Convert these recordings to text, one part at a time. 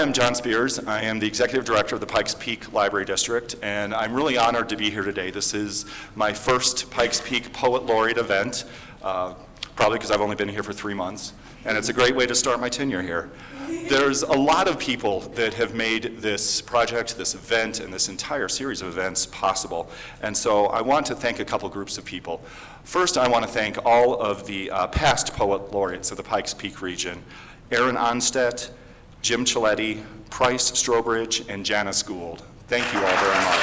I'm John Spears. I am the Executive Director of the Pikes Peak Library District, and I'm really honored to be here today. This is my first Pikes Peak Poet Laureate event, probably because I've only been here for 3 months, and it's a great way to start my tenure here. There's a lot of people that have made this project, this event, and this entire series of events possible, and so I want to thank a couple groups of people. First, I want to thank all of the past Poet Laureates of the Pikes Peak region, Aaron Onstedt, Jim Ciletti, Price Strobridge, and Janice Gould. Thank you all very much.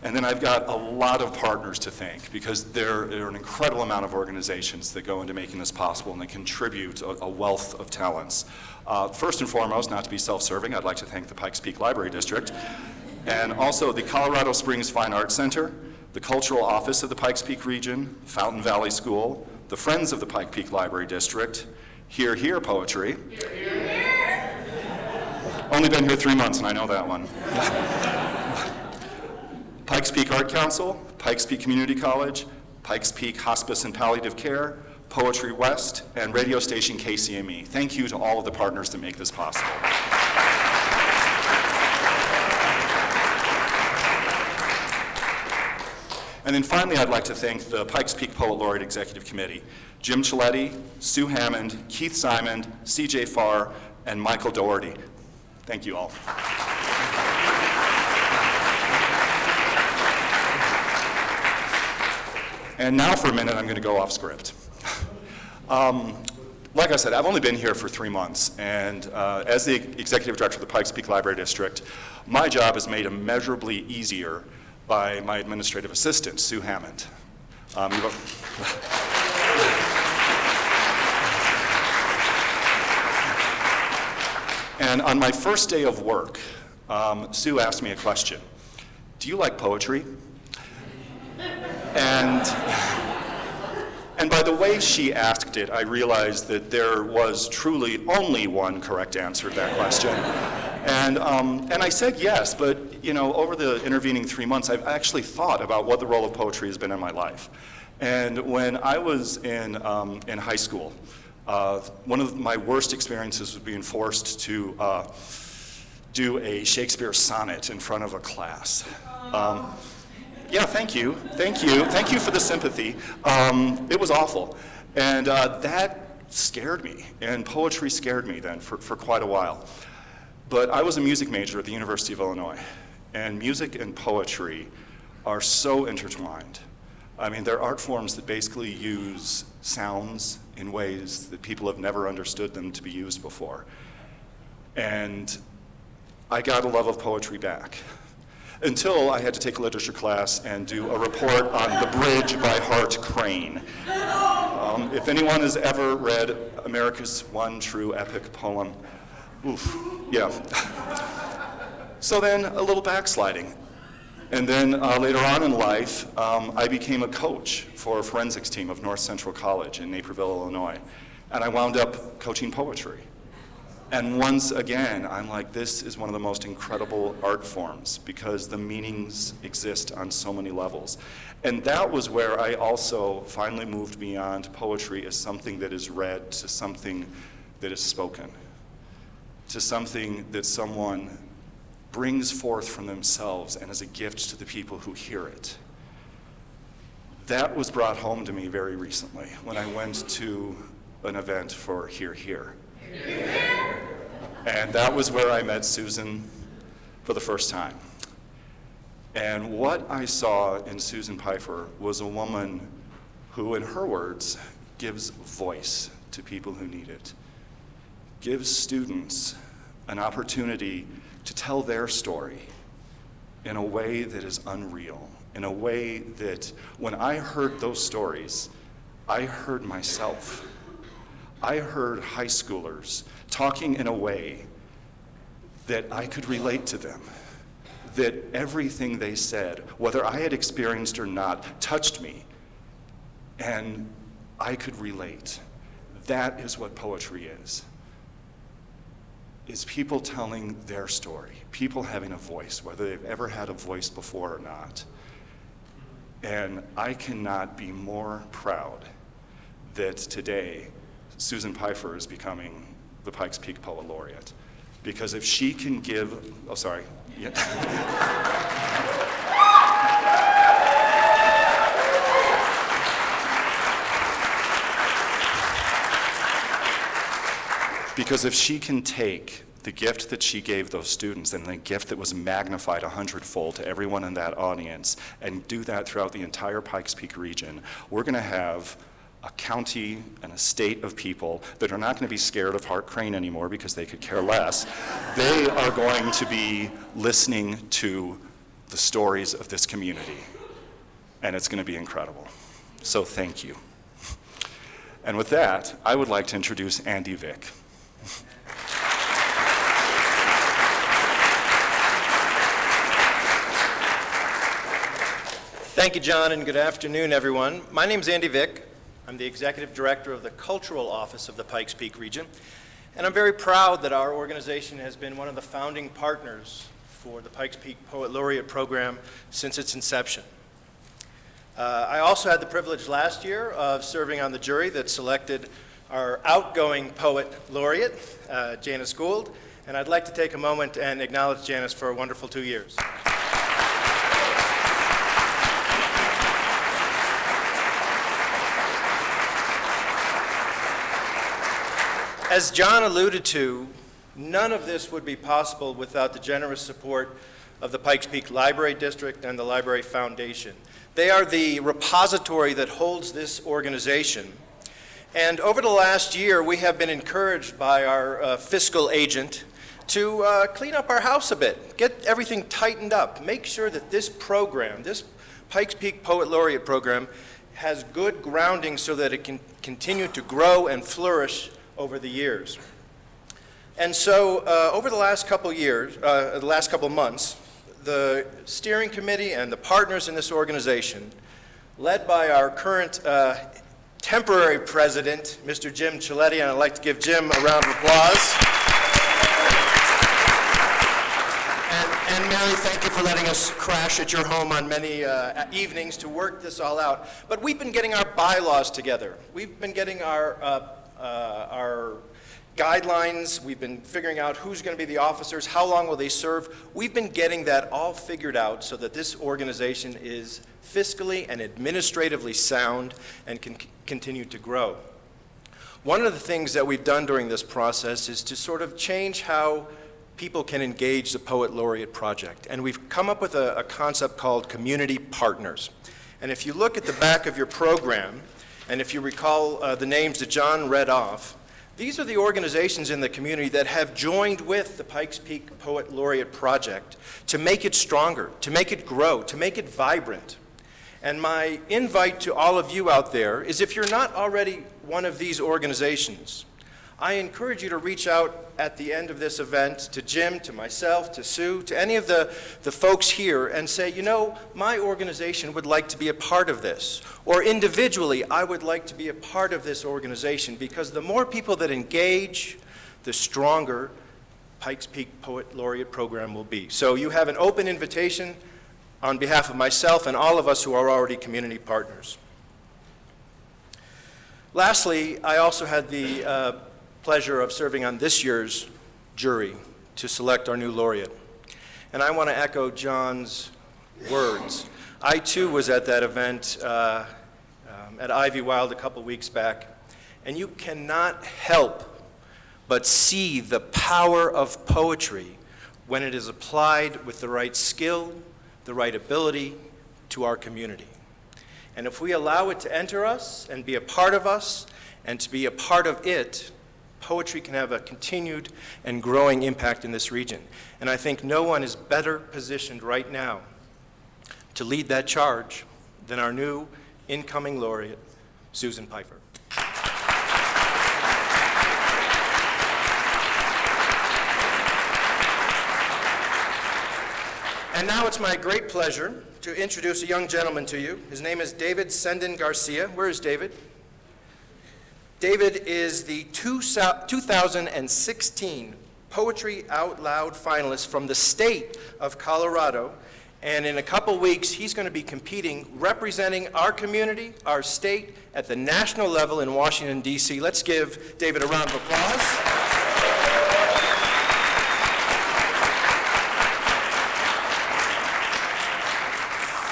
And then I've got a lot of partners to thank, because there are an incredible amount of organizations that go into making this possible, and they contribute a wealth of talents. First and foremost, not to be self-serving, I'd like to thank the Pikes Peak Library District, and also the Colorado Springs Fine Arts Center, the Cultural Office of the Pikes Peak region, Fountain Valley School, the Friends of the Pikes Peak Library District, Hear Hear Poetry. Hear, hear, hear. Only been here 3 months, and I know that one. Pikes Peak Arts Council, Pikes Peak Community College, Pikes Peak Hospice and Palliative Care, Poetry West, and radio station KCME. Thank you to all of the partners that make this possible. And then finally, I'd like to thank the Pikes Peak Poet Laureate Executive Committee, Jim Ciletti, Sue Hammond, Keith Simon, CJ Farr, and Michael Doherty. Thank you all. And now for a minute, I'm going to go off script. Like I said, I've only been here for 3 months, and as the Executive Director of the Pikes Peak Library District, my job is made immeasurably easier by my administrative assistant, Sue Hammond. And on my first day of work, Sue asked me a question. Do you like poetry? And by the way she asked it, I realized that there was truly only one correct answer to that question. And I said yes, but you know, over the intervening 3 months, I've actually thought about what the role of poetry has been in my life. And when I was in high school, one of my worst experiences was being forced to do a Shakespeare sonnet in front of a class. Yeah, thank you for the sympathy. It was awful, and that scared me, and poetry scared me then for quite a while. But I was a music major at the University of Illinois, and music and poetry are so intertwined. I mean, they're art forms that basically use sounds in ways that people have never understood them to be used before. And I got a love of poetry back, until I had to take a literature class and do a report on The Bridge by Hart Crane. If anyone has ever read America's One True Epic Poem, oof, yeah. So then a little backsliding. And then later on in life, I became a coach for a forensics team of North Central College in Naperville, Illinois. And I wound up coaching poetry. And once again, I'm like, this is one of the most incredible art forms, because the meanings exist on so many levels. And that was where I also finally moved beyond poetry as something that is read to something that is spoken, to something that someone brings forth from themselves and as a gift to the people who hear it. That was brought home to me very recently when I went to an event for Hear Hear. And that was where I met Susan for the first time. And what I saw in Susan Peiffer was a woman who, in her words, gives voice to people who need it, gives students an opportunity to tell their story in a way that is unreal, in a way that when I heard those stories, I heard myself. I heard high schoolers talking in a way that I could relate to them, that everything they said, whether I had experienced or not, touched me, and I could relate. That is what poetry is people telling their story, people having a voice, whether they've ever had a voice before or not. And I cannot be more proud that today Susan Peiffer is becoming the Pikes Peak Poet Laureate. Because if she can give, oh, sorry. Yeah. Because if she can take the gift that she gave those students and the gift that was magnified 100-fold to everyone in that audience and do that throughout the entire Pikes Peak region, we're going to have a county and a state of people that are not going to be scared of Hart Crane anymore because they could care less. They are going to be listening to the stories of this community, and it's going to be incredible. So thank you. And with that, I would like to introduce Andy VICK. Thank you, John, and good afternoon, everyone. My name is Andy VICK. I'm the Executive Director of the Cultural Office of the Pikes Peak region, and I'm very proud that our organization has been one of the founding partners for the Pikes Peak Poet Laureate program since its inception. I also had the privilege last year of serving on the jury that selected our outgoing Poet Laureate, Janice Gould, and I'd like to take a moment and acknowledge Janice for a wonderful 2 years. As John alluded to, none of this would be possible without the generous support of the Pikes Peak Library District and the Library Foundation. They are the repository that holds this organization. And over the last year, we have been encouraged by our fiscal agent to clean up our house a bit, get everything tightened up, make sure that this program, this Pikes Peak Poet Laureate program, has good grounding so that it can continue to grow and flourish over the years. And so over the last couple months, the steering committee and the partners in this organization, led by our current temporary president, Mr. Jim Ciletti, and I'd like to give Jim a round of applause. And Mary, thank you for letting us crash at your home on many evenings to work this all out. But we've been getting our bylaws together. We've been getting our guidelines, we've been figuring out who's going to be the officers, how long will they serve. We've been getting that all figured out so that this organization is fiscally and administratively sound and can continue to grow. One of the things that we've done during this process is to sort of change how people can engage the Poet Laureate project. And we've come up with a concept called community partners. And if you look at the back of your program, and if you recall the names that John read off, these are the organizations in the community that have joined with the Pikes Peak Poet Laureate project to make it stronger, to make it grow, to make it vibrant. And my invite to all of you out there is, if you're not already one of these organizations, I encourage you to reach out at the end of this event to Jim, to myself, to Sue, to any of the folks here and say, you know, my organization would like to be a part of this. Or individually, I would like to be a part of this organization, because the more people that engage, the stronger Pikes Peak Poet Laureate program will be. So you have an open invitation on behalf of myself and all of us who are already community partners. Lastly, I also had the pleasure of serving on this year's jury to select our new laureate. And I want to echo John's words. I too was at that event at Ivy Wild a couple weeks back, and you cannot help but see the power of poetry when it is applied with the right skill, the right ability to our community. And if we allow it to enter us and be a part of us and to be a part of it, poetry can have a continued and growing impact in this region. And I think no one is better positioned right now to lead that charge than our new incoming laureate, Susan Peiffer. And now it's my great pleasure to introduce a young gentleman to you. His name is David SONGWRITER GARCIA. Where is David? David is the 2016 Poetry Out Loud finalist from the state of Colorado And in a couple weeks, he's going to be competing, representing our community, our state, at the national level in Washington, D.C. Let's give David a round of applause.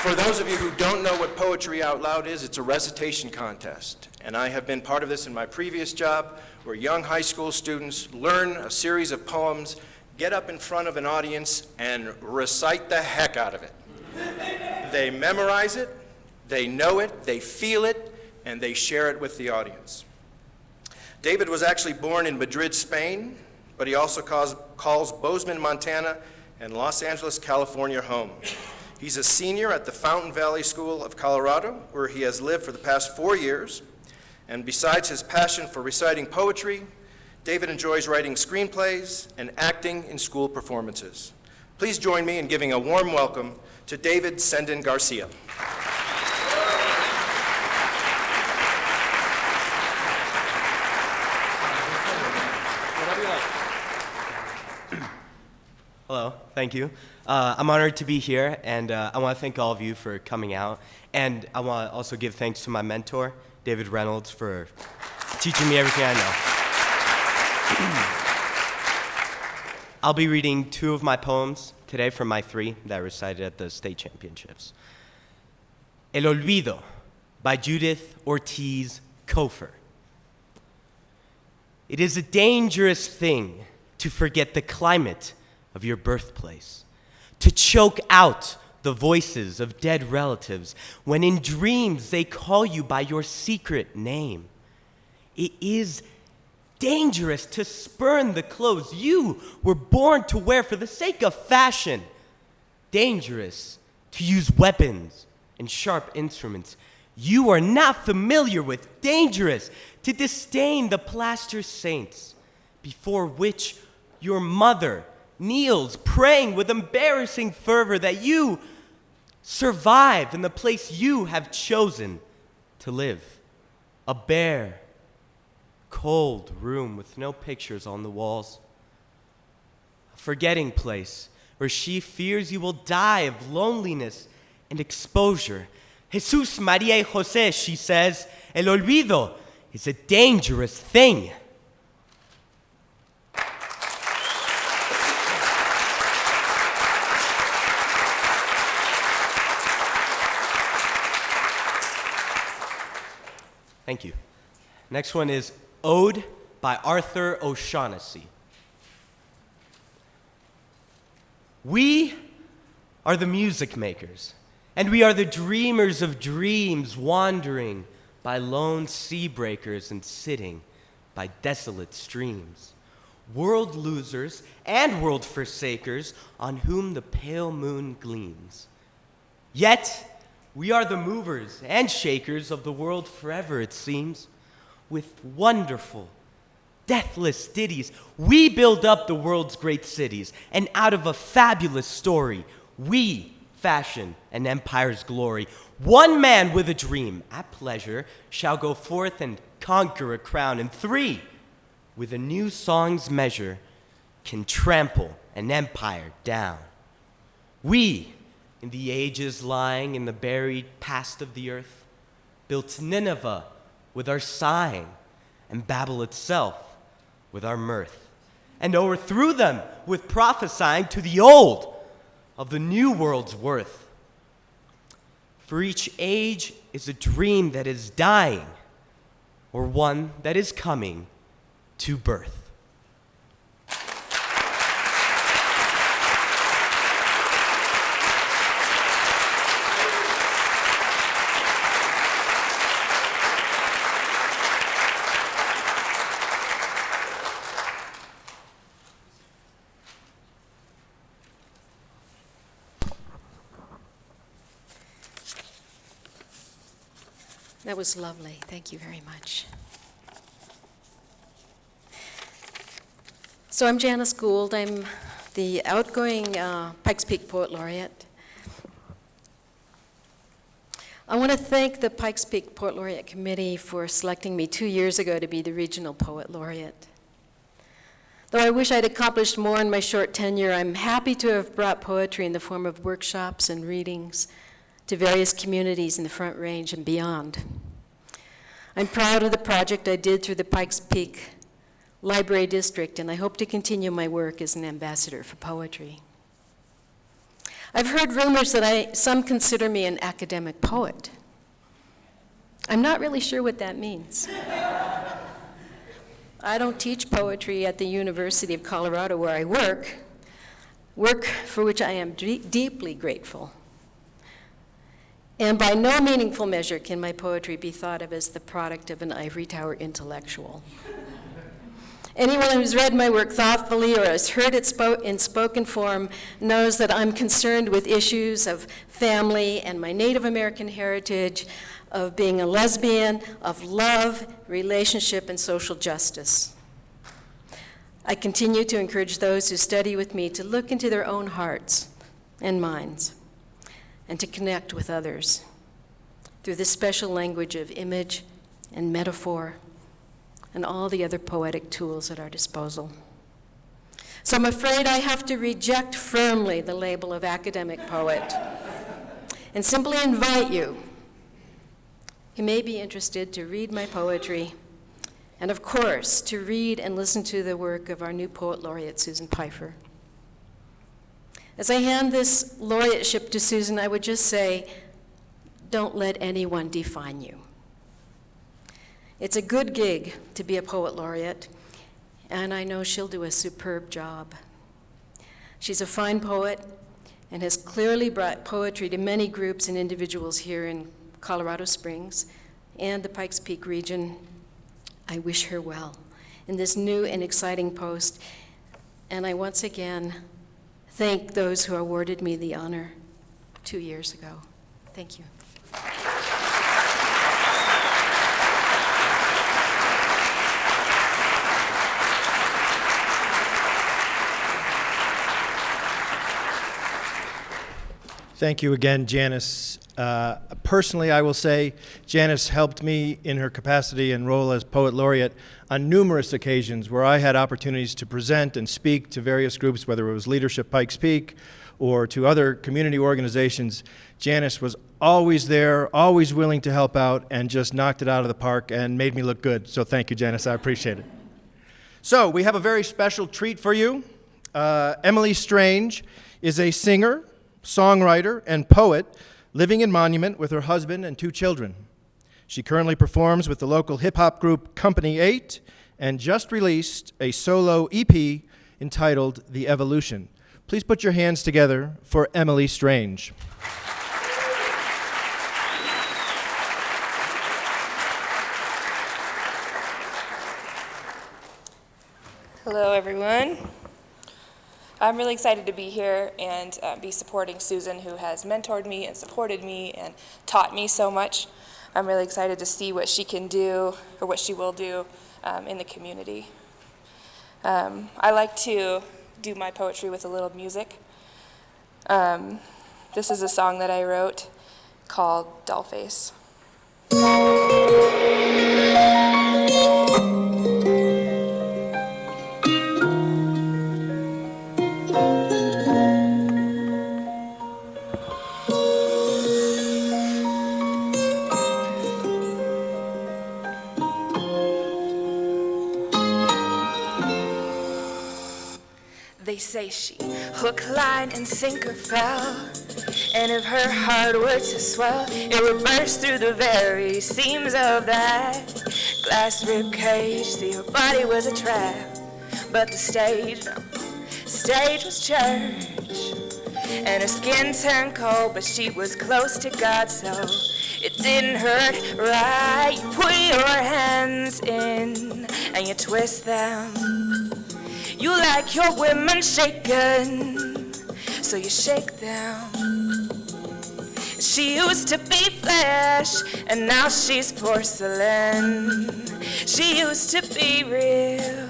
For those of you who don't know what Poetry Out Loud is, it's a recitation contest. And I have been part of this in my previous job, where young high school students learn a series of poems, get up in front of an audience, and recite the heck out of it. They memorize it, they know it, they feel it, and they share it with the audience. David was actually born in Madrid, Spain, but he also calls Bozeman, Montana, and Los Angeles, California home. He's a senior at the Fountain Valley School of Colorado, where he has lived for the past 4 years. And besides his passion for reciting poetry, David enjoys writing screenplays and acting in school performances. Please join me in giving a warm welcome to David "CENDON" GARCIA. Hello, thank you. I'm honored to be here, and I want to thank all of you for coming out. And I want to also give thanks to my mentor, David Reynolds, for teaching me everything I know. I'll be reading 2 of my poems today from my 3 that I recited at the state championships. El Olvido by Judith Ortiz Peiffer. It is a dangerous thing to forget the climate of your birthplace, to choke out the voices of dead relatives when in dreams they call you by your secret name. It is dangerous to spurn the clothes you were born to wear for the sake of fashion. Dangerous to use weapons and sharp instruments you are not familiar with. Dangerous to disdain the plaster saints before which your mother kneels praying with embarrassing fervor that you survive in the place you have chosen to live. A bare, cold room with no pictures on the walls. A forgetting place where she fears you will die of loneliness and exposure. Jesus, Maria y Jose, she says, el olvido is a dangerous thing. Thank you. Next one is Ode by Arthur O'Shaughnessy. We are the music makers, and we are the dreamers of dreams, wandering by lone sea breakers and sitting by desolate streams. World losers and world forsakers on whom the pale moon gleams. Yet, we are the movers and shakers of the world forever, it seems. With wonderful, deathless ditties, we build up the world's great cities, and out of a fabulous story, we fashion an empire's glory. One man with a dream, at pleasure, shall go forth and conquer a crown, and 3, with a new song's measure, can trample an empire down. We, in the ages lying in the buried past of the earth, built Nineveh with our sighing, and Babel itself with our mirth, and overthrew them with prophesying to the old of the new world's worth. For each age is a dream that is dying, or one that is coming to birth. That was lovely. Thank you very much. So I'm Janice Gould. I'm the outgoing Pikes Peak Poet Laureate. I want to thank the Pikes Peak Poet Laureate Committee for selecting me 2 years ago to be the Regional Poet Laureate. Though I wish I'd accomplished more in my short tenure, I'm happy to have brought poetry in the form of workshops and readings to various communities in the Front Range and beyond. I'm proud of the project I did through the Pikes Peak Library District, and I hope to continue my work as an ambassador for poetry. I've heard rumors that some consider me an academic poet. I'm not really sure what that means. I don't teach poetry at the University of Colorado where I work for which I am deeply grateful. And by no meaningful measure can my poetry be thought of as the product of an ivory tower intellectual. Anyone who's read my work thoughtfully or has heard it in spoken form knows that I'm concerned with issues of family and my Native American heritage, of being a lesbian, of love, relationship, and social justice. I continue to encourage those who study with me to look into their own hearts and minds and to connect with others through the special language of image and metaphor and all the other poetic tools at our disposal. So I'm afraid I have to reject firmly the label of academic poet and simply invite you who may be interested to read my poetry and, of course, to read and listen to the work of our new Poet Laureate, Susan Peiffer. As I hand this laureateship to Susan, I would just say, don't let anyone define you. It's a good gig to be a poet laureate, and I know she'll do a superb job. She's a fine poet and has clearly brought poetry to many groups and individuals here in Colorado Springs and the Pikes Peak region. I wish her well in this new and exciting post, and I once again thank those who awarded me the honor 2 years ago. Thank you. Thank you again, Janice. Personally, I will say Janice helped me in her capacity and role as Poet Laureate on numerous occasions where I had opportunities to present and speak to various groups, whether it was Leadership Pikes Peak or to other community organizations. Janice was always there, always willing to help out, and just knocked it out of the park and made me look good. So thank you, Janice. I appreciate it. So we have a very special treat for you. Emily Strange is a singer, songwriter, and poet living in Monument with her husband and 2 children. She currently performs with the local hip-hop group Company 8 and just released a solo EP entitled The Evolution. Please put your hands together for Emily Strange. Hello, everyone. I'm really excited to be here and be supporting Susan, who has mentored me and supported me and taught me so much. I'm really excited to see what she can do, or what she will do, in the community. I like to do my poetry with a little music. This is a song that I wrote called Dollface. They say she hook, line, and sinker fell, and if her heart were to swell, it would burst through the very seams of that glass rib cage. See, her body was a trap, but the stage was church, and her skin turned cold, but she was close to God, so it didn't hurt right. You put your hands in and you twist them. You like your women shaken, so you shake them. She used to be flesh, and now she's porcelain. She used to be real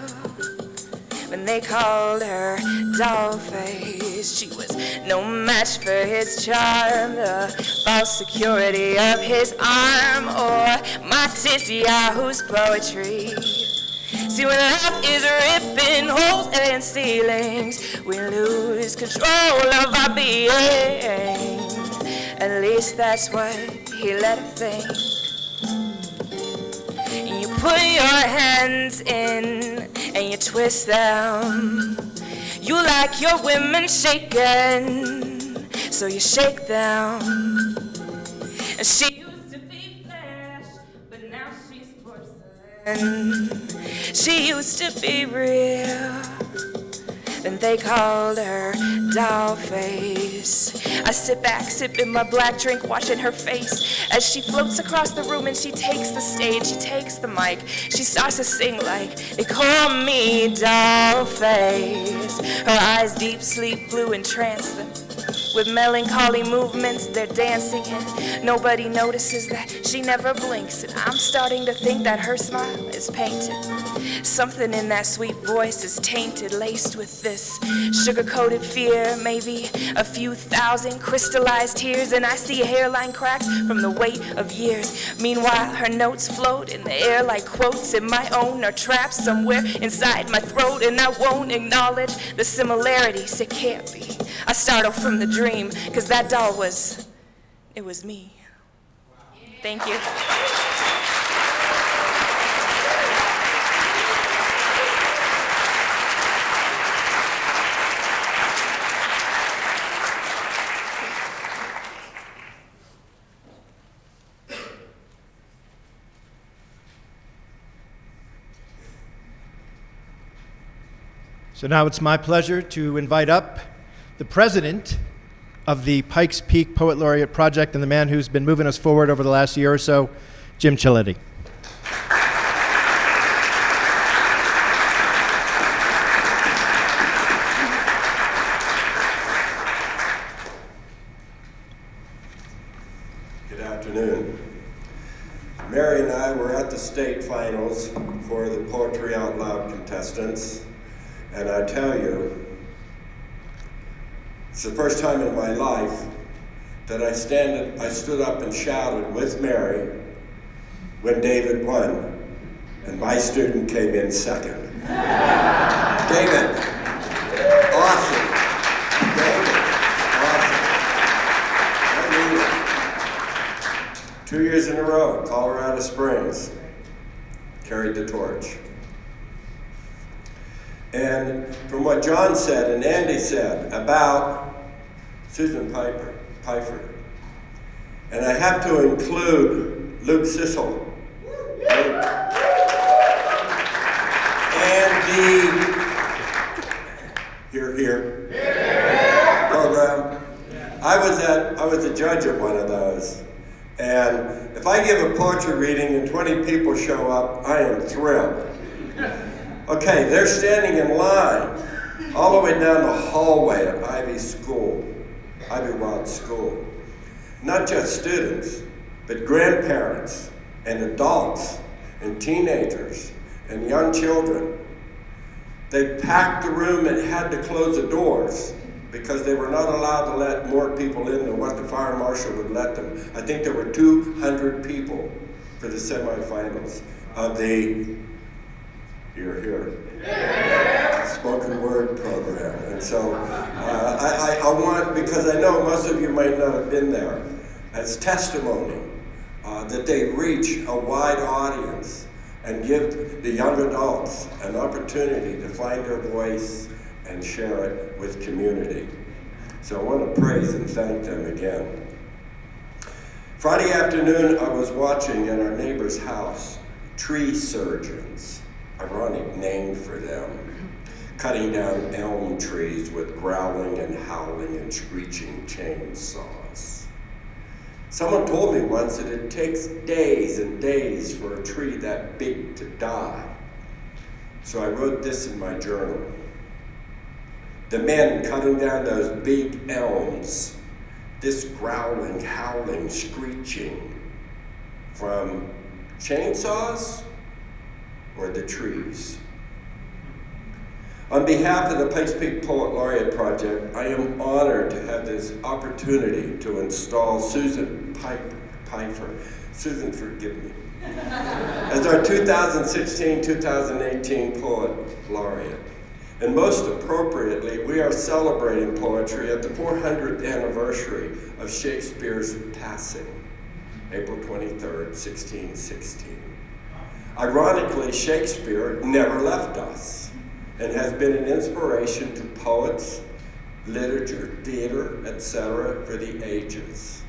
when they called her Dollface. She was no match for his charm, the false security of his arm, or my Tiziahu's poetry. See, when life is ripping in holes and ceilings. We lose control of our being. At least that's what he let her think. You put your hands in and you twist them. You like your women shaken, so you shake them. And she used to be flesh, but now she's porcelain. She used to be real, and they called her doll face. I sit back, sipping my black drink, watching her face as she floats across the room and she takes the stage, she takes the mic. She starts to sing like, they call me doll face. Her eyes deep sleep blue entrance them. With melancholy movements, they're dancing and nobody notices that she never blinks. And I'm starting to think that her smile is painted. Something in that sweet voice is tainted, laced with this sugar-coated fear. Maybe a few thousand crystallized tears, and I see hairline cracks from the weight of years. Meanwhile, her notes float in the air like quotes, and my own are trapped somewhere inside my throat, and I won't acknowledge the similarities. It can't be. I startle from the dream, because that doll was me. Thank you. So now it's my pleasure to invite up the president of the Pikes Peak Poet Laureate Project and the man who's been moving us forward over the last year or so, Jim Ciletti. Good afternoon. Mary and I were at the state finals for the Poetry Out Loud contestants, and I tell you, it's the first time in my life that I stood up and shouted with Mary when David won, and my student came in second. David, awesome. David, awesome. I mean it. 2 years in a row, Colorado Springs, carried the torch. And from what John said and Andy said about Susan Peiffer, and I have to include Luke Sissel, and the here program. I was a judge at one of those, and if I give a poetry reading and 20 people show up, I am thrilled. Okay, they're standing in line all the way down the hallway at Ivy Wild School. Not just students, but grandparents and adults and teenagers and young children. They packed the room and had to close the doors because they were not allowed to let more people in than what the fire marshal would let them. I think there were 200 people for the semifinals of the spoken word program. And so I want, because I know most of you might not have been there, as testimony that they reach a wide audience and give the young adults an opportunity to find their voice and share it with community. So I want to praise and thank them again. Friday afternoon, I was watching at our neighbor's house, tree surgeons. Ironic name for them, cutting down elm trees with growling and howling and screeching chainsaws. Someone told me once that it takes days and days for a tree that big to die. So I wrote this in my journal. The men cutting down those big elms, this growling, howling, screeching, from chainsaws or the trees. On behalf of the Pikes Peak Poet Laureate Project, I am honored to have this opportunity to install Susan Peiffer, Susan, forgive me, as our 2016-2018 Poet Laureate. And most appropriately, we are celebrating poetry at the 400th anniversary of Shakespeare's passing, April 23rd, 1616. Ironically, Shakespeare never left us and has been an inspiration to poets, literature, theater, etc. for the ages.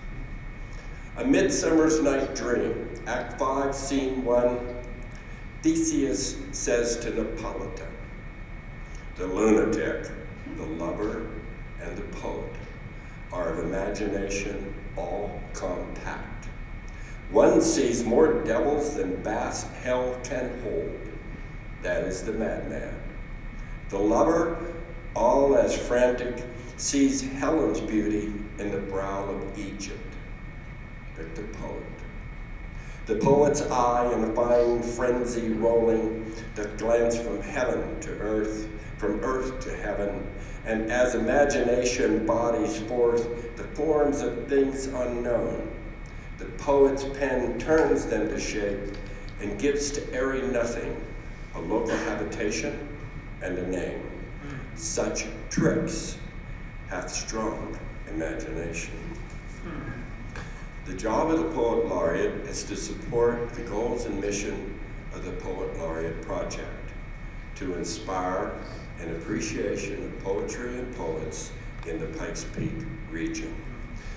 A Midsummer's Night Dream, Act 5, Scene 1, Theseus says to Napolitan, the lunatic, the lover, and the poet are of imagination all compact. One sees more devils than vast hell can hold. That is the madman. The lover, all as frantic, sees Helen's beauty in the brow of Egypt. But the poet. The poet's eye in a fine frenzy rolling, that glance from heaven to earth, from earth to heaven, and as imagination bodies forth the forms of things unknown, the poet's pen turns them to shape and gives to airy nothing a local habitation and a name. Such tricks hath strong imagination. The job of the Poet Laureate is to support the goals and mission of the Poet Laureate Project, to inspire an appreciation of poetry and poets in the Pikes Peak region.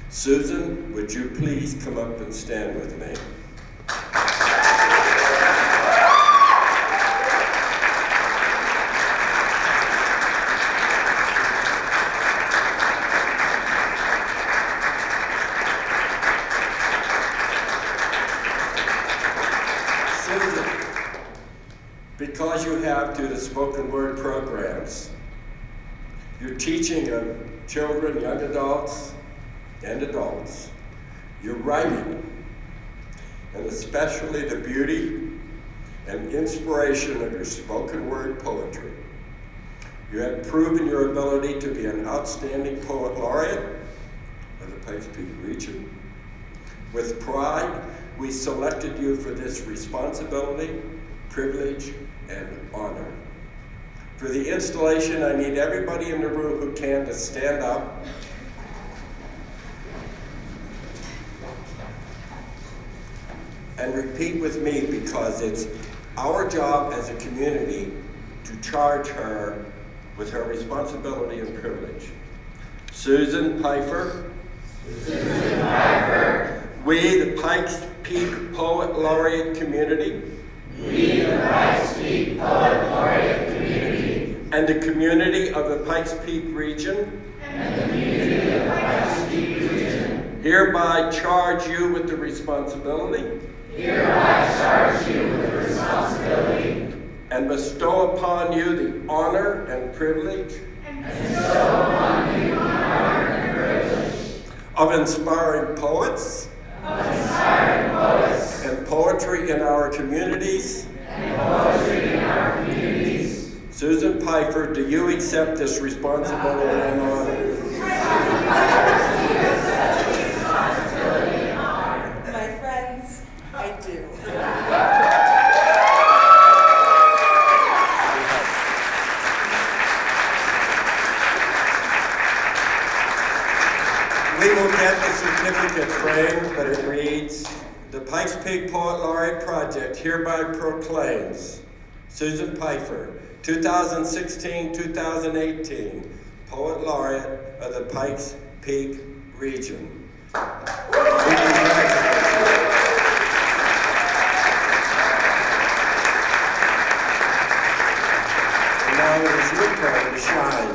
Susan, would you please come up and stand with me? Because you have through the spoken word programs, your teaching of children, young adults, and adults, your writing, and especially the beauty and inspiration of your spoken word poetry. You have proven your ability to be an outstanding Poet Laureate of the Pikes Peak region. With pride, we selected you for this responsibility, privilege, and honor. For the installation, I need everybody in the room who can to stand up. And repeat with me, because it's our job as a community to charge her with her responsibility and privilege. Susan Peiffer. Susan Peiffer. We, the Pikes Peak Poet Laureate community. We, the Pikes Peak Poet Laureate community. And the community of the Pikes Peak region. And the community of the Pikes Peak region. Hereby charge you with the responsibility. Hereby charge you with the responsibility. And bestow upon you the honor and privilege. And bestow upon you the honor and privilege. Of inspiring poets. Of inspiring poets. And poetry in our communities. And poetry in our communities. Susan Peiffer, do you accept this responsibility and honor? My friends, I do. We will get the certificate framed, but it reads, the Pikes Peak Poet Laureate Project hereby proclaims Susan Peiffer, 2016-2018 Poet Laureate of the Pikes Peak region. We congratulate you. And now it is your turn to shine.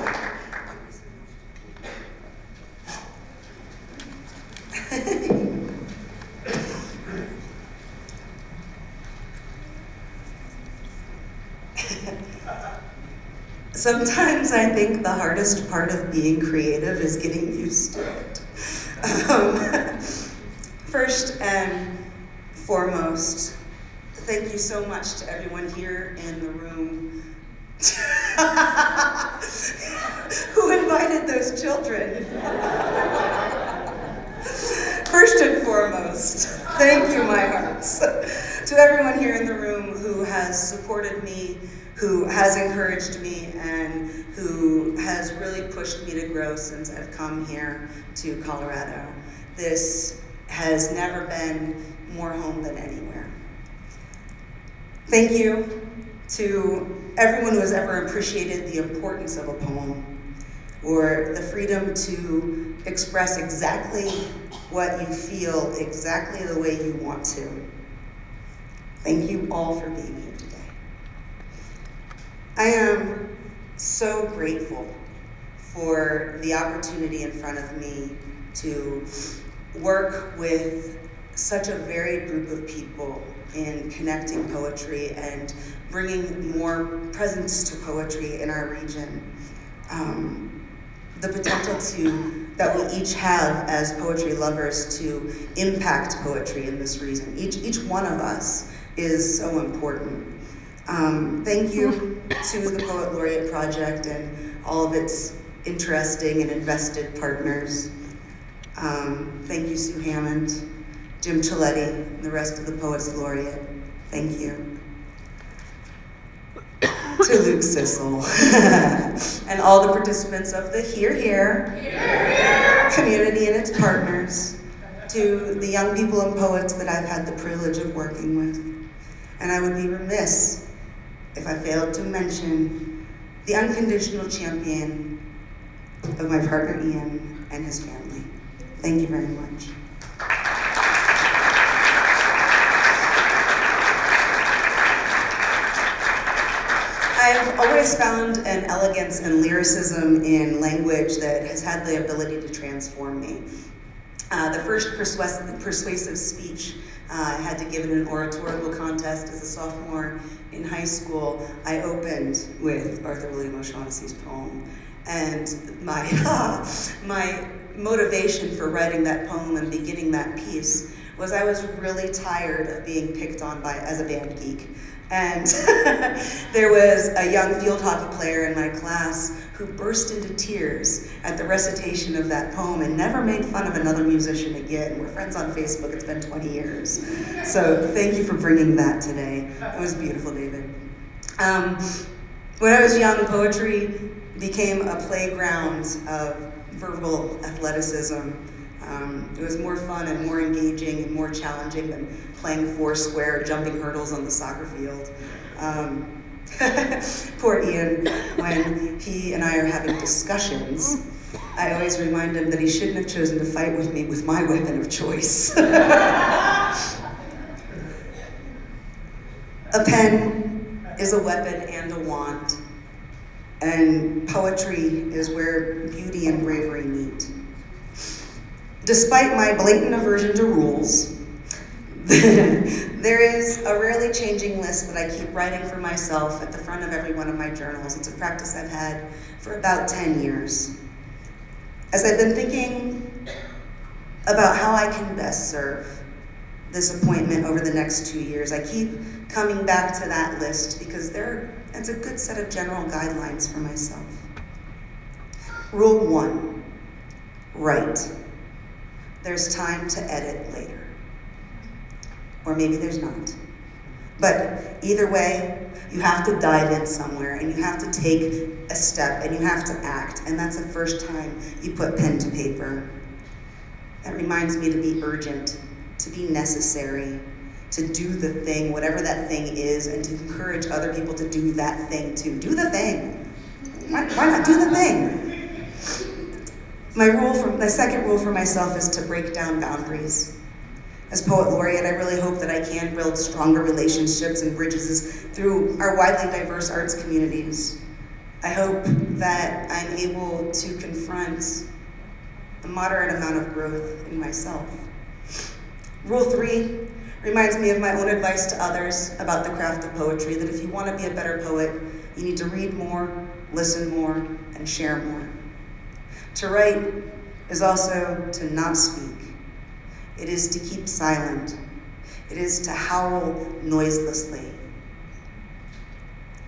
Sometimes I think the hardest part of being creative is getting used to it. First and foremost, thank you so much to everyone here in the room who invited those children. First and foremost, thank you, my hearts, to everyone here in the room who has supported me who has encouraged me and who has really pushed me to grow since I've come here to Colorado. This has never been more home than anywhere. Thank you to everyone who has ever appreciated the importance of a poem or the freedom to express exactly what you feel, exactly the way you want to. Thank you all for being here today. I am so grateful for the opportunity in front of me to work with such a varied group of people in connecting poetry and bringing more presence to poetry in our region. The potential that we each have as poetry lovers to impact poetry in this region. Each one of us is so important. Thank you to the Poet Laureate Project and all of its interesting and invested partners. Thank you, Sue Hammond, Jim Ciletti, and the rest of the Poets Laureate. Thank you. To Luke Sissel and all the participants of the Hear Hear community and its partners, to the young people and poets that I've had the privilege of working with. And I would be remiss if I failed to mention the unconditional champion of my partner Ian and his family. Thank you very much. I've always found an elegance and lyricism in language that has had the ability to transform me. The first persuasive speech I had to give in an oratorical contest as a sophomore in high school. I opened with Arthur William O'Shaughnessy's poem. And my motivation for writing that poem and beginning that piece was I was really tired of being picked on as a band geek. And there was a young field hockey player in my class who burst into tears at the recitation of that poem and never made fun of another musician again. We're friends on Facebook, it's been 20 years. So thank you for bringing that today. It was beautiful, David. When I was young, poetry became a playground of verbal athleticism. It was more fun and more engaging and more challenging than playing foursquare, jumping hurdles on the soccer field. Poor Ian, when he and I are having discussions, I always remind him that he shouldn't have chosen to fight with me with my weapon of choice. A pen is a weapon and a wand, and poetry is where beauty and bravery meet. Despite my blatant aversion to rules, there is a rarely changing list that I keep writing for myself at the front of every one of my journals. It's a practice I've had for about 10 years. As I've been thinking about how I can best serve this appointment over the next 2 years, I keep coming back to that list because it's a good set of general guidelines for myself. Rule 1, write. There's time to edit later. Or maybe there's not. But either way, you have to dive in somewhere, and you have to take a step, and you have to act, and that's the first time you put pen to paper. That reminds me to be urgent, to be necessary, to do the thing, whatever that thing is, and to encourage other people to do that thing too. Do the thing. Why not do the thing? My second rule for myself is to break down boundaries. As Poet Laureate, I really hope that I can build stronger relationships and bridges through our widely diverse arts communities. I hope that I'm able to confront a moderate amount of growth in myself. Rule 3 reminds me of my own advice to others about the craft of poetry, that if you want to be a better poet, you need to read more, listen more, and share more. To write is also to not speak. It is to keep silent. It is to howl noiselessly.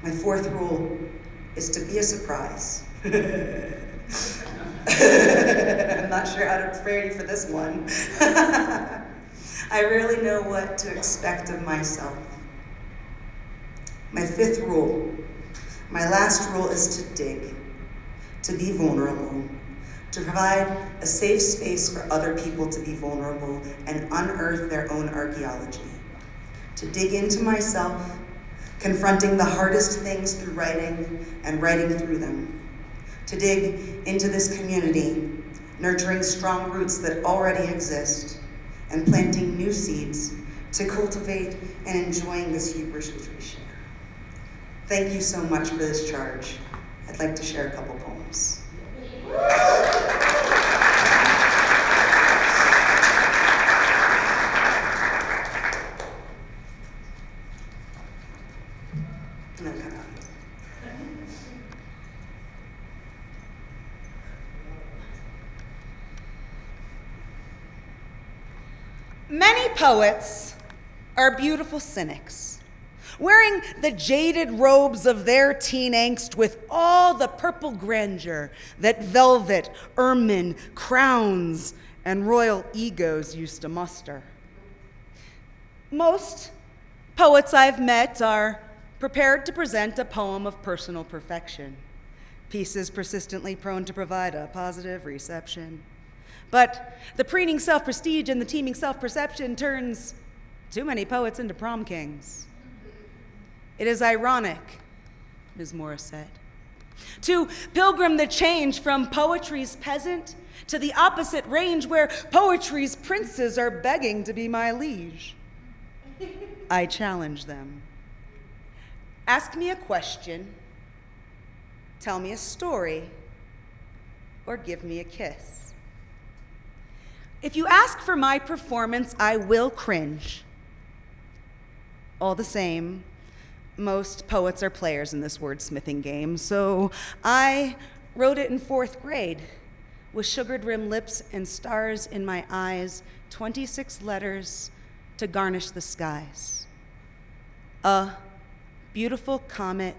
My fourth rule is to be a surprise. I'm not sure how to prepare you for this one. I rarely know what to expect of myself. My fifth rule My last rule is to dig, to be vulnerable, to provide a safe space for other people to be vulnerable and unearth their own archaeology, to dig into myself, confronting the hardest things through writing and writing through them, to dig into this community, nurturing strong roots that already exist, and planting new seeds to cultivate and enjoying this hubris which we share. Thank you so much for this charge. I'd like to share a couple poems. Many poets are beautiful cynics, wearing the jaded robes of their teen angst with all the purple grandeur that velvet, ermine, crowns, and royal egos used to muster. Most poets I've met are prepared to present a poem of personal perfection, pieces persistently prone to provide a positive reception. But the preening self-prestige and the teeming self-perception turns too many poets into prom kings. It is ironic, Ms. Morissette, to pilgrim the change from poetry's peasant to the opposite range where poetry's princes are begging to be my liege. I challenge them. Ask me a question, tell me a story, or give me a kiss. If you ask for my performance, I will cringe. All the same, most poets are players in this wordsmithing game, so I wrote it in 4th grade with sugared rim lips and stars in my eyes, 26 letters to garnish the skies. A beautiful comet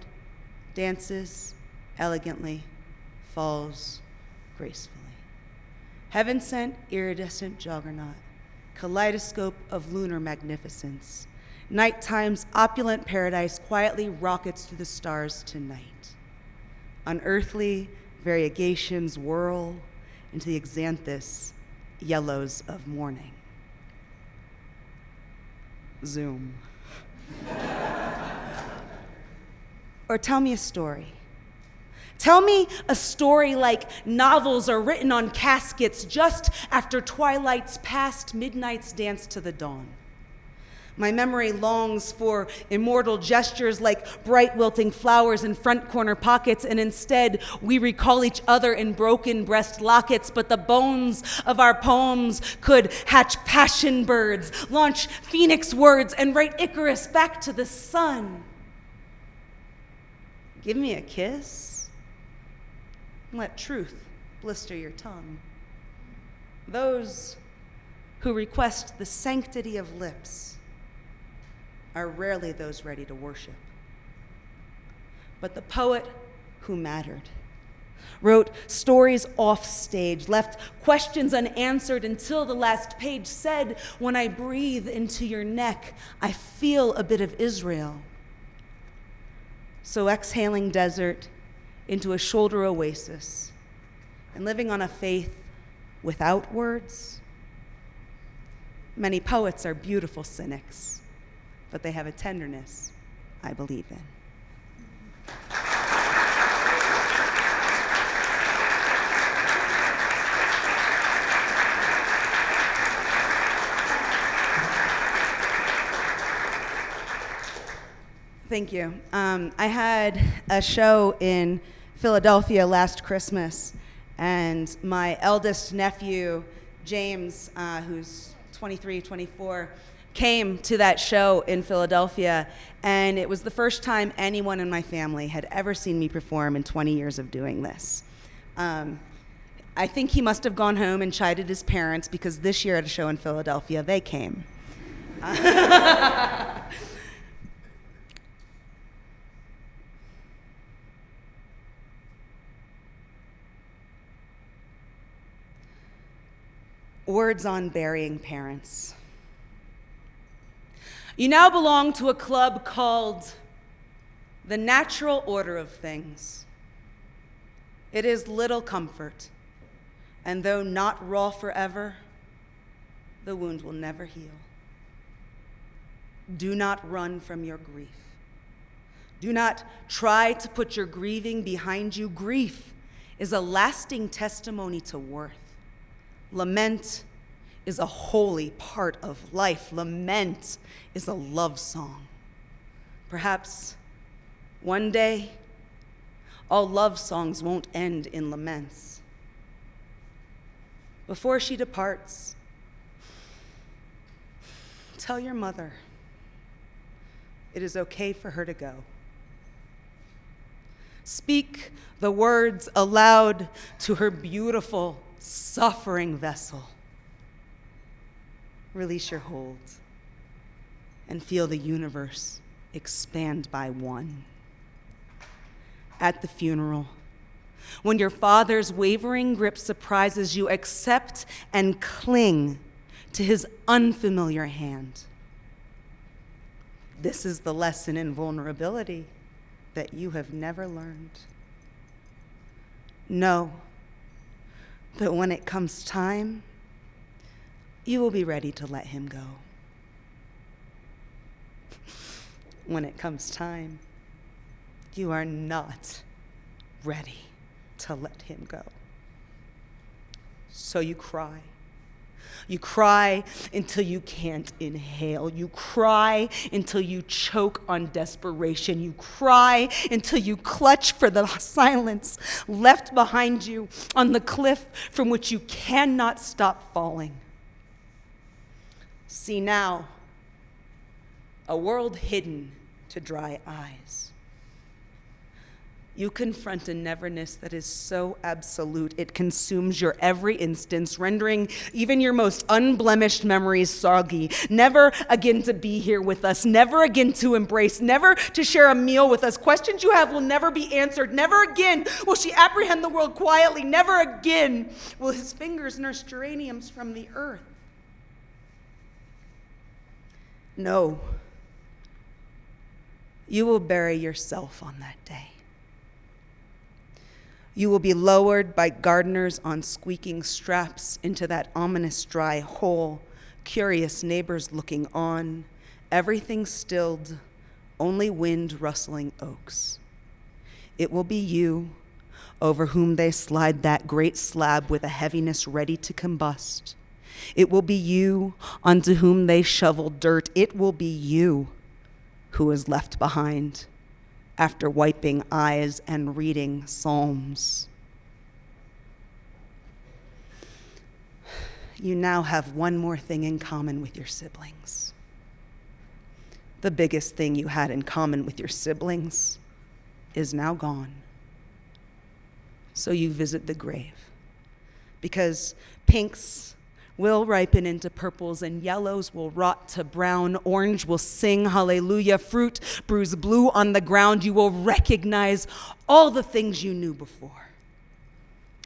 dances elegantly, falls gracefully. Heaven-sent iridescent juggernaut, kaleidoscope of lunar magnificence. Nighttime's opulent paradise quietly rockets through the stars tonight. Unearthly variegations whirl into the xanthous yellows of morning. Zoom. Or tell me a story. Tell me a story like novels are written on caskets just after twilight's past, midnight's dance to the dawn. My memory longs for immortal gestures like bright wilting flowers in front corner pockets, and instead we recall each other in broken breast lockets, but the bones of our poems could hatch passion birds, launch phoenix words, and write Icarus back to the sun. Give me a kiss. Let truth blister your tongue. Those who request the sanctity of lips are rarely those ready to worship. But the poet who mattered wrote stories off stage, left questions unanswered until the last page said, when I breathe into your neck, I feel a bit of Israel. So exhaling desert into a shoulder oasis and living on a faith without words. Many poets are beautiful cynics, but they have a tenderness I believe in. Thank you. I had a show in Philadelphia last Christmas, and my eldest nephew, James, who's 23, 24, came to that show in Philadelphia, and it was the first time anyone in my family had ever seen me perform in 20 years of doing this. I think he must have gone home and chided his parents because this year at a show in Philadelphia, they came. Words on burying parents. You now belong to a club called the natural order of things. It is little comfort, and though not raw forever, the wound will never heal. Do not run from your grief. Do not try to put your grieving behind you. Grief is a lasting testimony to worth. Lament is a holy part of life. Lament is a love song. Perhaps one day, all love songs won't end in laments. Before she departs, tell your mother it is okay for her to go. Speak the words aloud to her beautiful, suffering vessel. Release your hold and feel the universe expand by one. At the funeral, when your father's wavering grip surprises you, accept and cling to his unfamiliar hand. This is the lesson in vulnerability that you have never learned. Know that when it comes time, you will be ready to let him go. When it comes time, you are not ready to let him go. So you cry. You cry until you can't inhale. You cry until you choke on desperation. You cry until you clutch for the silence left behind you on the cliff from which you cannot stop falling. See now, a world hidden to dry eyes. You confront a neverness that is so absolute, it consumes your every instance, rendering even your most unblemished memories soggy. Never again to be here with us, never again to embrace, never to share a meal with us. Questions you have will never be answered. Never again will she apprehend the world quietly. Never again will his fingers nurse geraniums from the earth. No, you will bury yourself on that day. You will be lowered by gardeners on squeaking straps into that ominous dry hole, curious neighbors looking on, everything stilled, only wind rustling oaks. It will be you over whom they slide that great slab with a heaviness ready to combust. It will be you unto whom they shovel dirt. It will be you who is left behind after wiping eyes and reading psalms. You now have one more thing in common with your siblings. The biggest thing you had in common with your siblings is now gone. So you visit the grave, because pinks will ripen into purples and yellows will rot to brown. Orange will sing hallelujah. Fruit brews blue on the ground. You will recognize all the things you knew before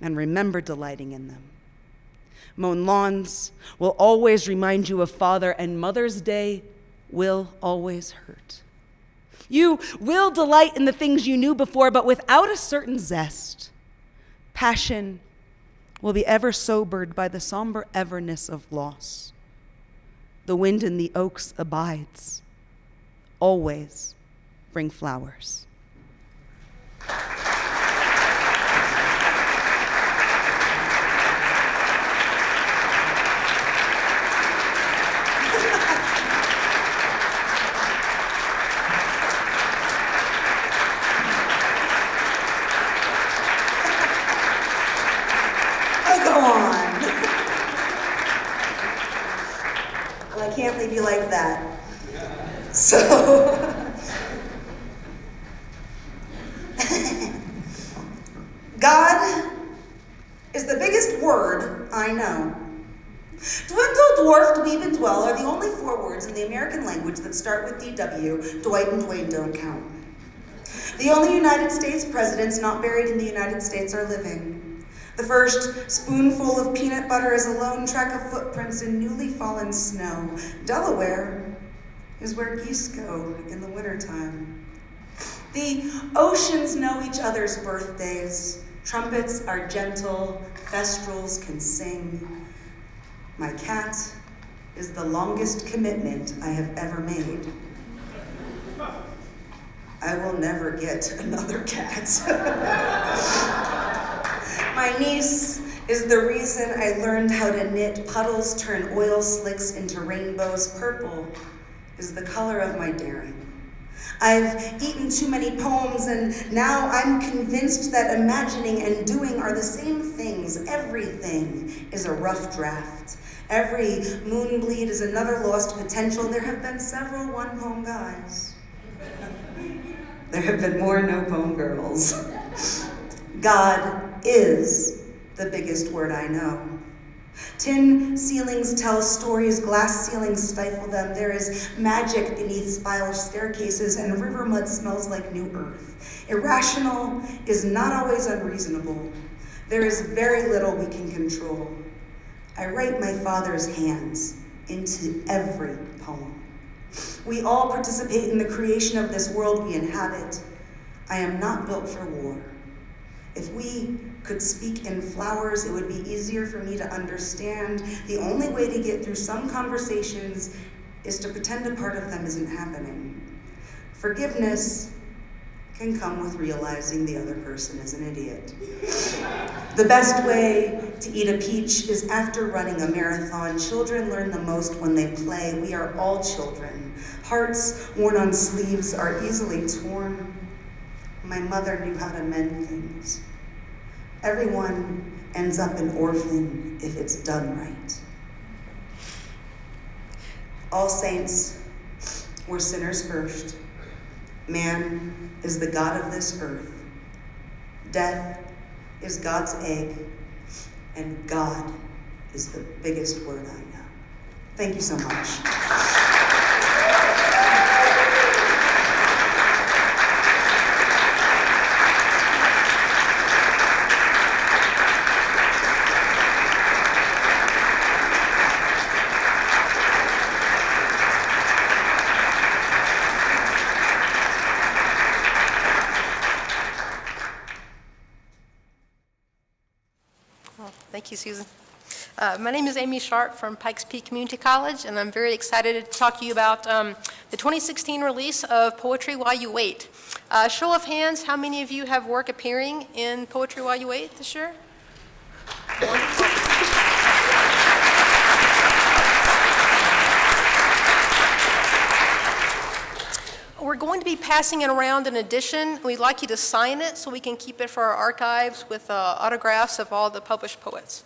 and remember delighting in them. Mown lawns will always remind you of Father, and Mother's Day will always hurt. You will delight in the things you knew before, but without a certain zest. Passion will be ever sobered by the somber everness of loss. The wind in the oaks abides. Always bring flowers. I can't leave you like that. So, God is the biggest word I know. Dwindle, dwarf, dweeb, and dwell are the only 4 words in the American language that start with DW. Dwight and Dwayne don't count. The only United States presidents not buried in the United States are living. The first spoonful of peanut butter is a lone track of footprints in newly fallen snow. Delaware is where geese go in the wintertime. The oceans know each other's birthdays. Trumpets are gentle, thestrals can sing. My cat is the longest commitment I have ever made. I will never get another cat. My niece is the reason I learned how to knit. Puddles turn oil slicks into rainbows. Purple is the color of my daring. I've eaten too many poems, and now I'm convinced that imagining and doing are the same things. Everything is a rough draft. Every moonbleed is another lost potential. There have been several one-poem guys. There have been more no-poem girls. God is the biggest word I know. Tin ceilings tell stories, glass ceilings stifle them. There is magic beneath spiral staircases, and river mud smells like new earth. Irrational is not always unreasonable. There is very little we can control. I write my father's hands into every poem. We all participate in the creation of this world we inhabit. I am not built for war. If we could speak in flowers, it would be easier for me to understand. The only way to get through some conversations is to pretend a part of them isn't happening. Forgiveness can come with realizing the other person is an idiot. The best way to eat a peach is after running a marathon. Children learn the most when they play. We are all children. Hearts worn on sleeves are easily torn. My mother knew how to mend things. Everyone ends up an orphan if it's done right. All saints were sinners first. Man is the God of this earth. Death is God's egg, and God is the biggest word I know. Thank you so much. Thank you, Susan. My name is Amy Sharp from Pikes Peak Community College, and I'm very excited to talk to you about the 2016 release of Poetry While You Wait. Show of hands, how many of you have work appearing in Poetry While You Wait this year? Wonderful. We're going to be passing it around an edition. We'd like you to sign it so we can keep it for our archives with autographs of all the published poets.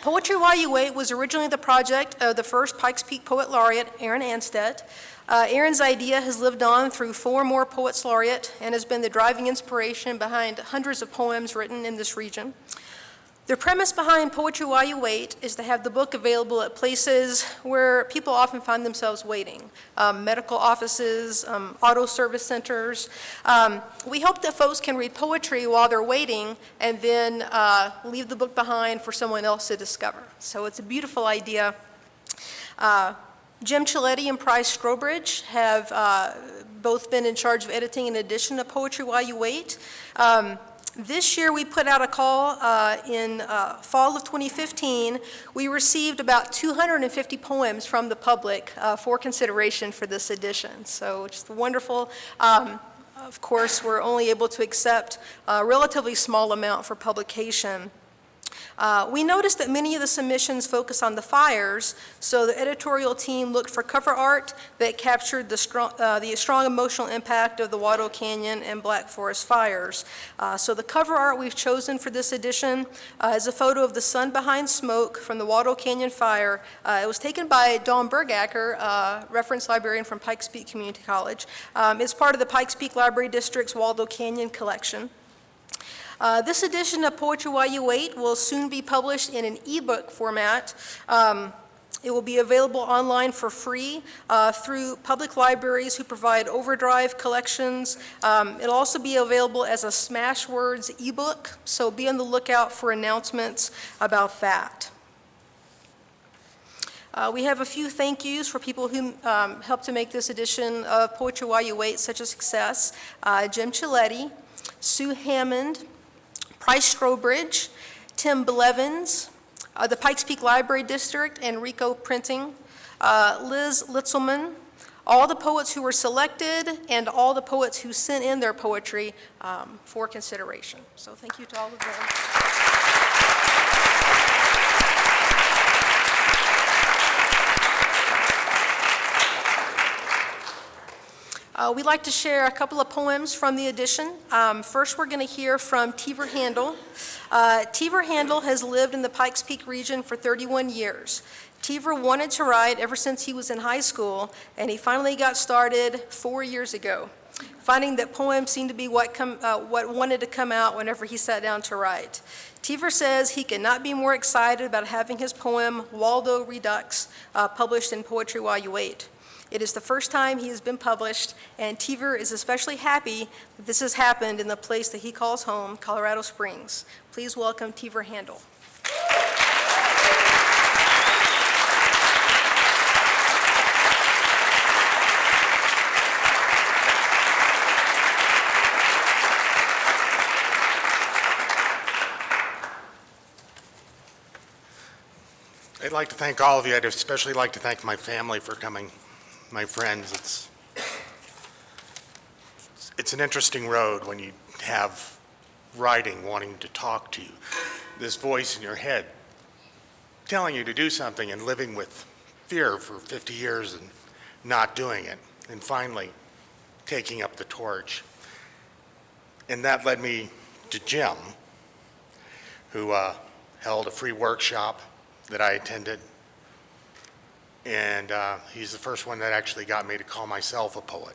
Poetry While You Wait was originally the project of the first Pikes Peak Poet Laureate, Aaron Anstedt. Aaron's idea has lived on through 4 more Poets Laureate and has been the driving inspiration behind hundreds of poems written in this region. The premise behind Poetry While You Wait is to have the book available at places where people often find themselves waiting, medical offices, auto service centers. We hope that folks can read poetry while they're waiting and then leave the book behind for someone else to discover. So it's a beautiful idea. Jim Ciletti and Price Strobridge have both been in charge of editing an edition of Poetry While You Wait. This year we put out a call in fall of 2015. We received about 250 poems from the public for consideration for this edition. So just wonderful. Of course, we're only able to accept a relatively small amount for publication. We noticed that many of the submissions focus on the fires, so the editorial team looked for cover art that captured the strong emotional impact of the Watto Canyon and Black Forest fires. So the cover art we've chosen for this edition is a photo of the sun behind smoke from the Watto Canyon fire. It was taken by Dawn Bergacker, reference librarian from Pikes Peak Community College. It's part of the Pikes Peak Library District's Watto Canyon collection. This edition of Poetry While You Wait will soon be published in an ebook format. It will be available online for free through public libraries who provide overdrive collections. It'll also be available as a Smashwords ebook, so be on the lookout for announcements about that. We have a few thank yous for people who helped to make this edition of Poetry While You Wait such a success. Jim Ciletti, Sue Hammond, Price Strobridge, Tim Blevins, the Pikes Peak Library District, and Rico Printing, Liz Litzelman, all the poets who were selected, and all the poets who sent in their poetry for consideration. So thank you to all of them. We'd like to share a couple of poems from the edition. First, we're going to hear from TEEVER HANDAL. TEEVER HANDAL has lived in the Pikes Peak region for 31 years. TEEVER wanted to write ever since he was in high school, and he finally got started 4 years ago, finding that poems seemed to be what wanted to come out whenever he sat down to write. TEEVER says he could not be more excited about having his poem, Waldo Redux, published in Poetry While You Wait. It is the first time he has been published, and TEEVER is especially happy that this has happened in the place that he calls home, Colorado Springs. Please welcome TEEVER HANDAL. I'd like to thank all of you. I'd especially like to thank my family for coming, my friends. It's an interesting road when you have writing wanting to talk to you, this voice in your head telling you to do something and living with fear for 50 years and not doing it, and finally taking up the torch. And that led me to Jim, who held a free workshop that I attended, and he's the first one that actually got me to call myself a poet.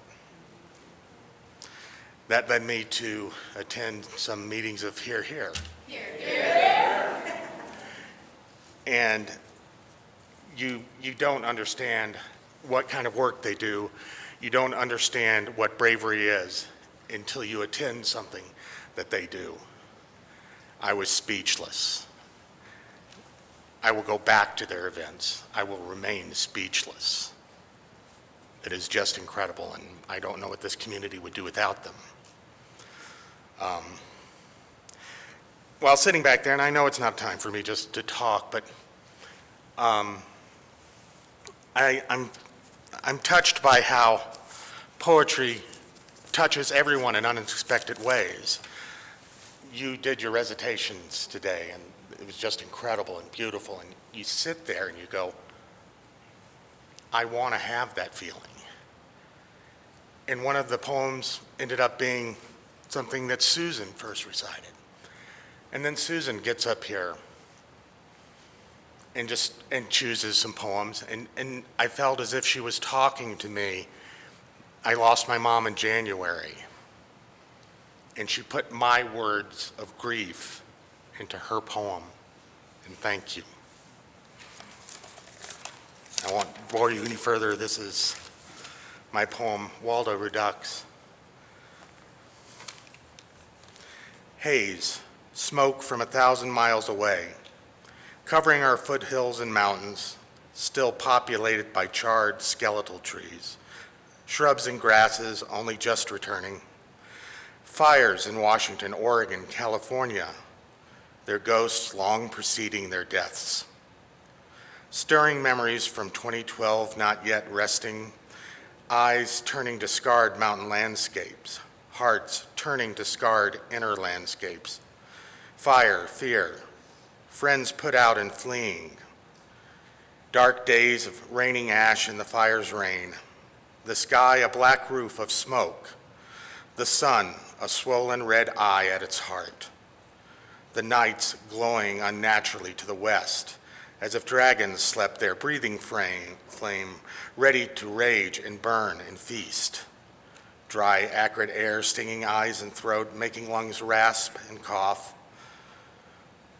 That led me to attend some meetings of Hear, Hear. Hear, Hear. And you don't understand what kind of work they do. You don't understand what bravery is until you attend something that they do. I was speechless. I will go back to their events. I will remain speechless. It is just incredible, and I don't know what this community would do without them. While sitting back there, and I know it's not time for me just to talk, but I'm touched by how poetry touches everyone in unexpected ways. You did your recitations today, and it was just incredible and beautiful, and you sit there and you go, I want to have that feeling. And one of the poems ended up being something that Susan first recited. And then Susan gets up here and chooses some poems, and I felt as if she was talking to me. I lost my mom in January, and she put my words of grief into her poem, and thank you. I won't bore you any further. This is my poem, Waldo Redux. Haze, smoke from 1,000 miles away, covering our foothills and mountains, still populated by charred skeletal trees, shrubs and grasses only just returning, fires in Washington, Oregon, California, their ghosts long preceding their deaths. Stirring memories from 2012 not yet resting, eyes turning to scarred mountain landscapes, hearts turning to scarred inner landscapes. Fire, fear, friends put out and fleeing. Dark days of raining ash in the fire's rain. The sky a black roof of smoke. The sun a swollen red eye at its heart. The nights glowing unnaturally to the west, as if dragons slept their breathing flame, ready to rage and burn and feast. Dry, acrid air stinging eyes and throat, making lungs rasp and cough.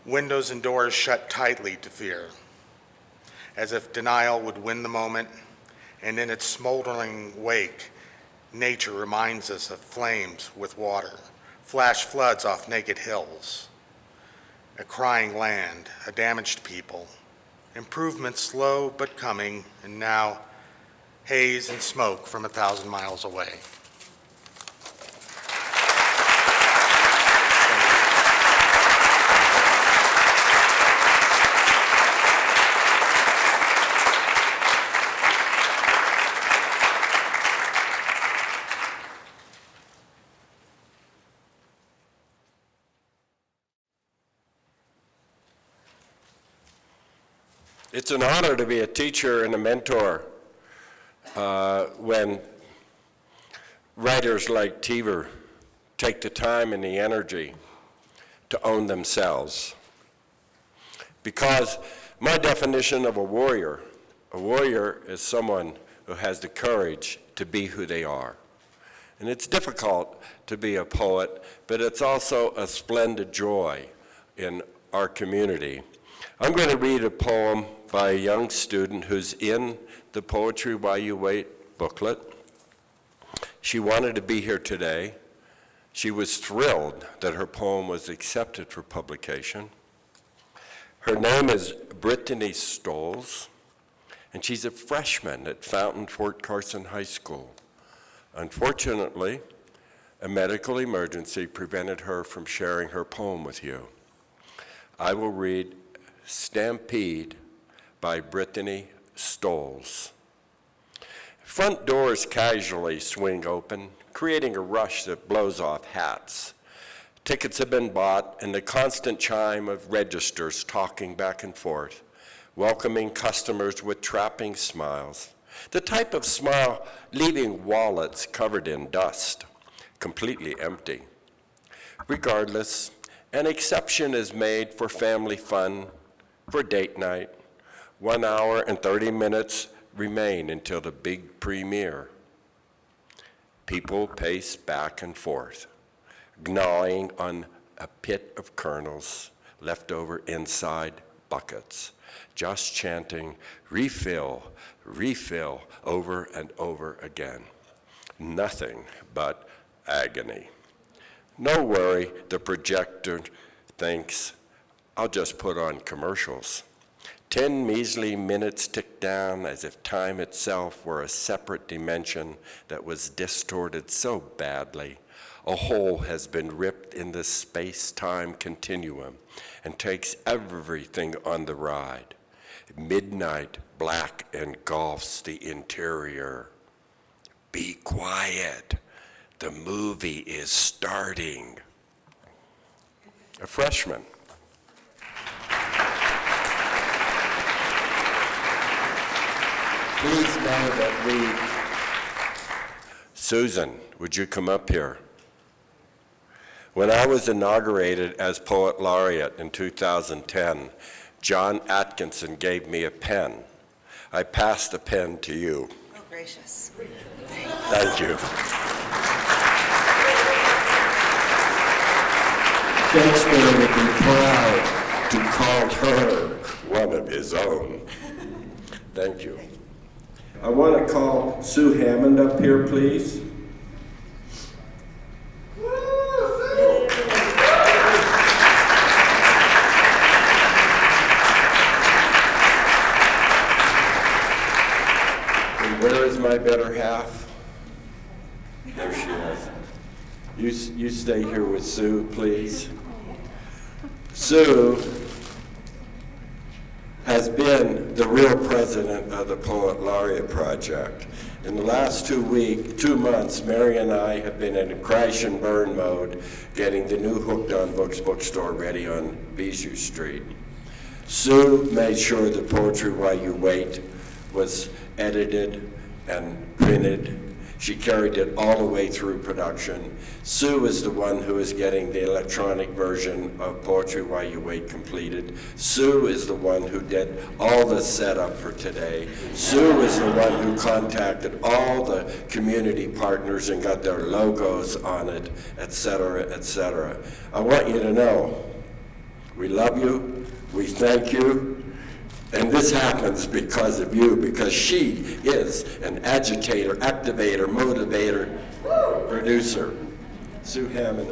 Windows and doors shut tightly to fear, as if denial would win the moment, and in its smoldering wake, nature reminds us of flames with water, flash floods off naked hills. A crying land, a damaged people, improvement slow but coming, and now haze and smoke from 1,000 miles away. It's an honor to be a teacher and a mentor when writers like TEEVER take the time and the energy to own themselves. Because my definition of a warrior is someone who has the courage to be who they are. And it's difficult to be a poet, but it's also a splendid joy in our community. I'm going to read a poem by a young student who's in the Poetry While You Wait booklet. She wanted to be here today. She was thrilled that her poem was accepted for publication. Her name is Brittany Stoles, and she's a freshman at Fountain Fort Carson High School. Unfortunately, a medical emergency prevented her from sharing her poem with you. I will read Stampede by Brittany Stoles. Front doors casually swing open, creating a rush that blows off hats. Tickets have been bought, and the constant chime of registers talking back and forth, welcoming customers with trapping smiles. The type of smile leaving wallets covered in dust, completely empty. Regardless, an exception is made for family fun, for date night. 1 hour and 30 minutes remain until the big premiere. People pace back and forth, gnawing on a pit of kernels left over inside buckets, just chanting, refill, refill, over and over again. Nothing but agony. No worry, the projector thinks, I'll just put on commercials. 10 measly minutes tick down as if time itself were a separate dimension that was distorted so badly. A hole has been ripped in the space-time continuum and takes everything on the ride. Midnight black engulfs the interior. Be quiet. The movie is starting. A freshman. Please know that Susan, would you come up here? When I was inaugurated as Poet Laureate in 2010, John Atkinson gave me a pen. I passed the pen to you. Oh, gracious. Thank you. Shakespeare would be proud to call her one of his own. Thank you. I want to call Sue Hammond up here, please. And where is my better half? There she is. You stay here with Sue, please. Sue has been the real president of the Poet Laureate Project. In the last 2 months, Mary and I have been in a crash and burn mode, getting the new Hooked on Books bookstore ready on Bijou Street. Sue made sure the Poetry While You Wait was edited and printed. She carried it all the way through production. Sue is the one who is getting the electronic version of Poetry While You Wait completed. Sue is the one who did all the setup for today. Sue is the one who contacted all the community partners and got their logos on it, et cetera, et cetera. I want you to know, we love you, we thank you, and this happens because of you, because she is an agitator, activator, motivator, producer. Sue Hammond.